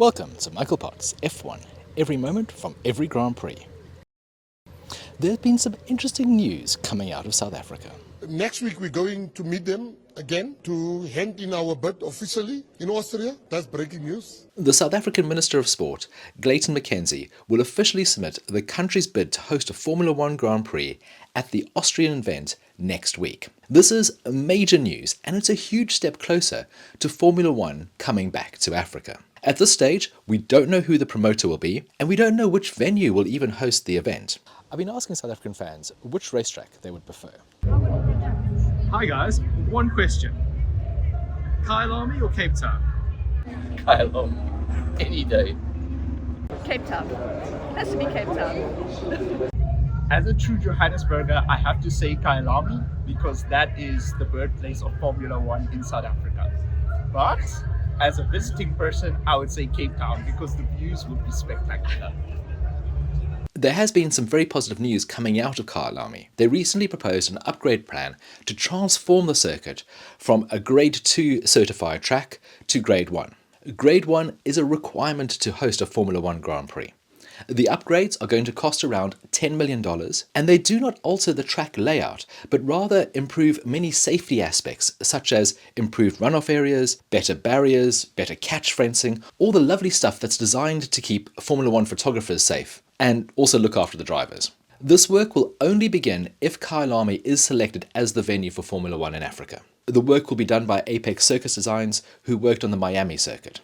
Welcome to Michael Potts F1, every moment from every Grand Prix. There have been some interesting news coming out of South Africa. Next week we're going to meet them again to hand in our bid officially in Austria. That's breaking news. The South African Minister of Sport, Glayton McKenzie, will officially submit the country's bid to host a Formula One Grand Prix at the Austrian event next week. This is major news, and it's a huge step closer to Formula One coming back to Africa. At this stage, we don't know who the promoter will be, and we don't know which venue will even host the event. I've been asking South African fans which racetrack they would prefer. Hi guys, one question. Kyalami or Cape Town? Kyalami, any day. Cape Town. Has to be Cape Town. As a true Johannesburger, I have to say Kyalami because that is the birthplace of Formula One in South Africa. But as a visiting person, I would say Cape Town because the views would be spectacular. There has been some very positive news coming out of Kyalami. They recently proposed an upgrade plan to transform the circuit from a Grade 2 certified track to Grade 1. Grade 1 is a requirement to host a Formula One Grand Prix. The upgrades are going to cost around $10 million, and they do not alter the track layout, but rather improve many safety aspects, such as improved runoff areas, better barriers, better catch fencing, all the lovely stuff that's designed to keep Formula One photographers safe, and also look after the drivers. This work will only begin if Kyalami is selected as the venue for Formula One in Africa. The work will be done by Apex Circus Designs, who worked on the Miami circuit.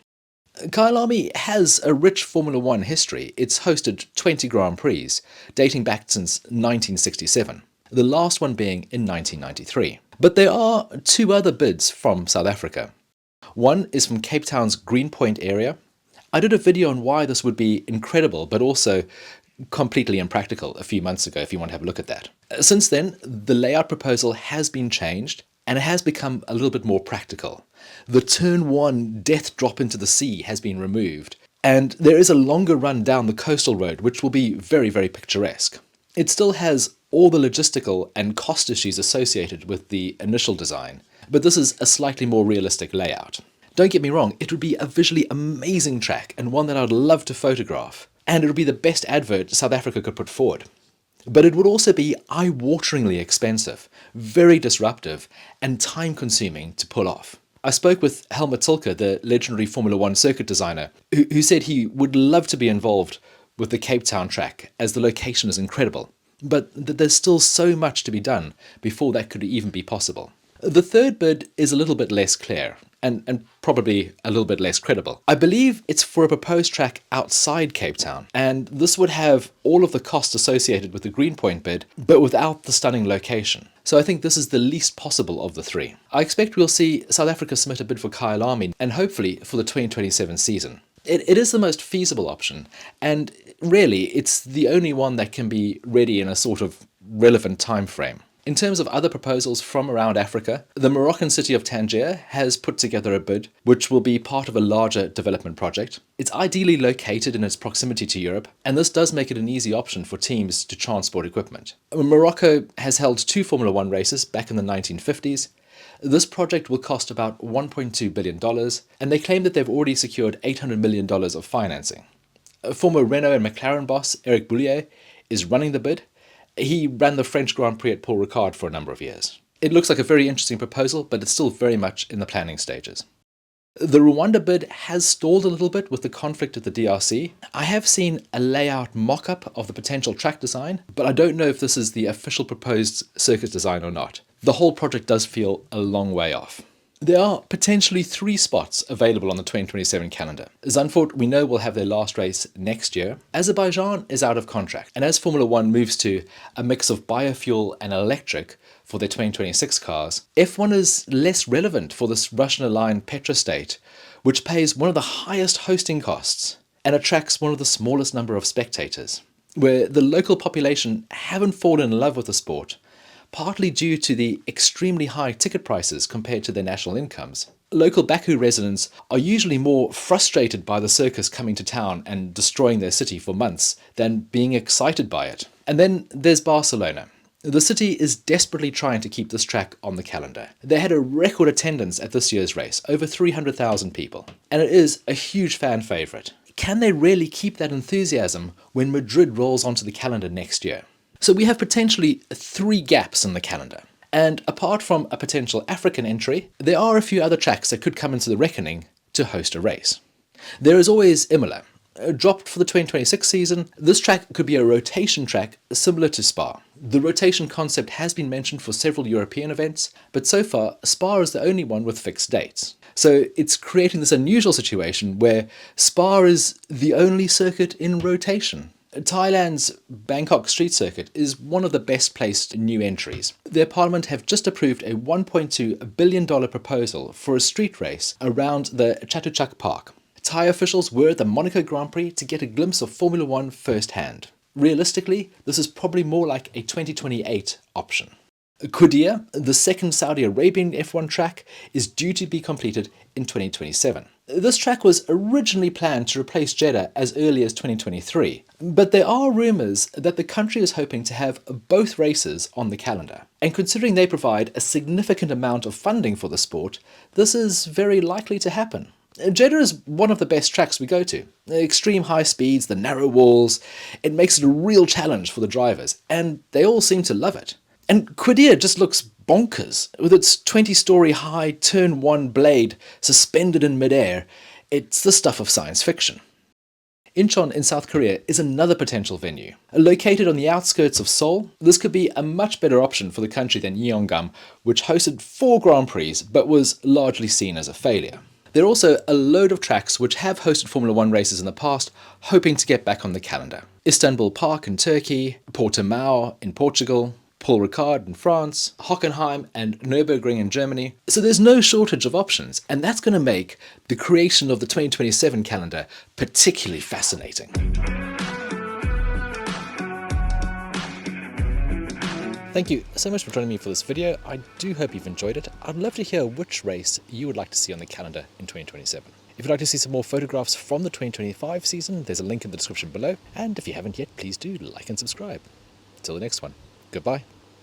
Kyalami has a rich Formula One history. It's hosted 20 Grand Prix, dating back since 1967, the last one being in 1993. But there are two other bids from South Africa. One is from Cape Town's Greenpoint area. I did a video on why this would be incredible, but also completely impractical a few months ago if you want to have a look at that. Since then, the layout proposal has been changed, and it has become a little bit more practical. The Turn 1 death drop into the sea has been removed, and there is a longer run down the coastal road which will be very, very picturesque. It still has all the logistical and cost issues associated with the initial design, but this is a slightly more realistic layout. Don't get me wrong, it would be a visually amazing track and one that I'd love to photograph, and it would be the best advert South Africa could put forward. But it would also be eye-wateringly expensive, very disruptive, and time-consuming to pull off. I spoke with Helmut Tilke, the legendary Formula One circuit designer, who said he would love to be involved with the Cape Town track, as the location is incredible, but that there's still so much to be done before that could even be possible. The third bid is a little bit less clear, and probably a little bit less credible. I believe it's for a proposed track outside Cape Town, and this would have all of the costs associated with the Greenpoint bid, but without the stunning location. So I think this is the least possible of the three. I expect we'll see South Africa submit a bid for Kyalami, and hopefully for the 2027 season. It is the most feasible option, and really it's the only one that can be ready in a sort of relevant time frame. In terms of other proposals from around Africa, the Moroccan city of Tangier has put together a bid which will be part of a larger development project. It's ideally located in its proximity to Europe, and this does make it an easy option for teams to transport equipment. Morocco has held 2 Formula One races back in the 1950s. This project will cost about $1.2 billion, and they claim that they've already secured $800 million of financing. Former Renault and McLaren boss Eric Boulier is running the bid. He ran the French Grand Prix at Paul Ricard for a number of years. It looks like a very interesting proposal, but it's still very much in the planning stages. The Rwanda bid has stalled a little bit with the conflict at the DRC. I have seen a layout mock-up of the potential track design, but I don't know if this is the official proposed circuit design or not. The whole project does feel a long way off. There are potentially 3 spots available on the 2027 calendar. Zandvoort, we know, will have their last race next year. Azerbaijan is out of contract, and as Formula One moves to a mix of biofuel and electric for their 2026 cars, F1 is less relevant for this Russian-aligned petrostate, which pays one of the highest hosting costs and attracts one of the smallest number of spectators, where the local population haven't fallen in love with the sport, partly due to the extremely high ticket prices compared to their national incomes. Local Baku residents are usually more frustrated by the circus coming to town and destroying their city for months than being excited by it. And then there's Barcelona. The city is desperately trying to keep this track on the calendar. They had a record attendance at this year's race, over 300,000 people, and it is a huge fan favourite. Can they really keep that enthusiasm when Madrid rolls onto the calendar next year? So we have potentially 3 gaps in the calendar. And apart from a potential African entry, there are a few other tracks that could come into the reckoning to host a race. There is always Imola. Dropped for the 2026 season, this track could be a rotation track similar to Spa. The rotation concept has been mentioned for several European events, but so far Spa is the only one with fixed dates. So it's creating this unusual situation where Spa is the only circuit in rotation. Thailand's Bangkok Street Circuit is one of the best placed new entries. Their parliament have just approved a $1.2 billion proposal for a street race around the Chatuchak Park. Thai officials were at the Monaco Grand Prix to get a glimpse of Formula One firsthand. Realistically, this is probably more like a 2028 option. Qudiyah, the second Saudi Arabian F1 track, is due to be completed in 2027. This track was originally planned to replace Jeddah as early as 2023, but there are rumours that the country is hoping to have both races on the calendar. And considering they provide a significant amount of funding for the sport, this is very likely to happen. Jeddah is one of the best tracks we go to. Extreme high speeds, the narrow walls, it makes it a real challenge for the drivers, and they all seem to love it. And Qudiyah just looks bonkers, with its 20-story high turn 1 blade suspended in midair. It's the stuff of science fiction. Incheon in South Korea is another potential venue. Located on the outskirts of Seoul, this could be a much better option for the country than Yeongam, which hosted 4 Grand Prix but was largely seen as a failure. There are also a load of tracks which have hosted Formula One races in the past, hoping to get back on the calendar. Istanbul Park in Turkey, Portimao in Portugal, Paul Ricard in France, Hockenheim and Nürburgring in Germany. So there's no shortage of options, and that's going to make the creation of the 2027 calendar particularly fascinating. Thank you so much for joining me for this video. I do hope you've enjoyed it. I'd love to hear which race you would like to see on the calendar in 2027. If you'd like to see some more photographs from the 2025 season, there's a link in the description below. And if you haven't yet, please do like and subscribe. Till the next one. Goodbye.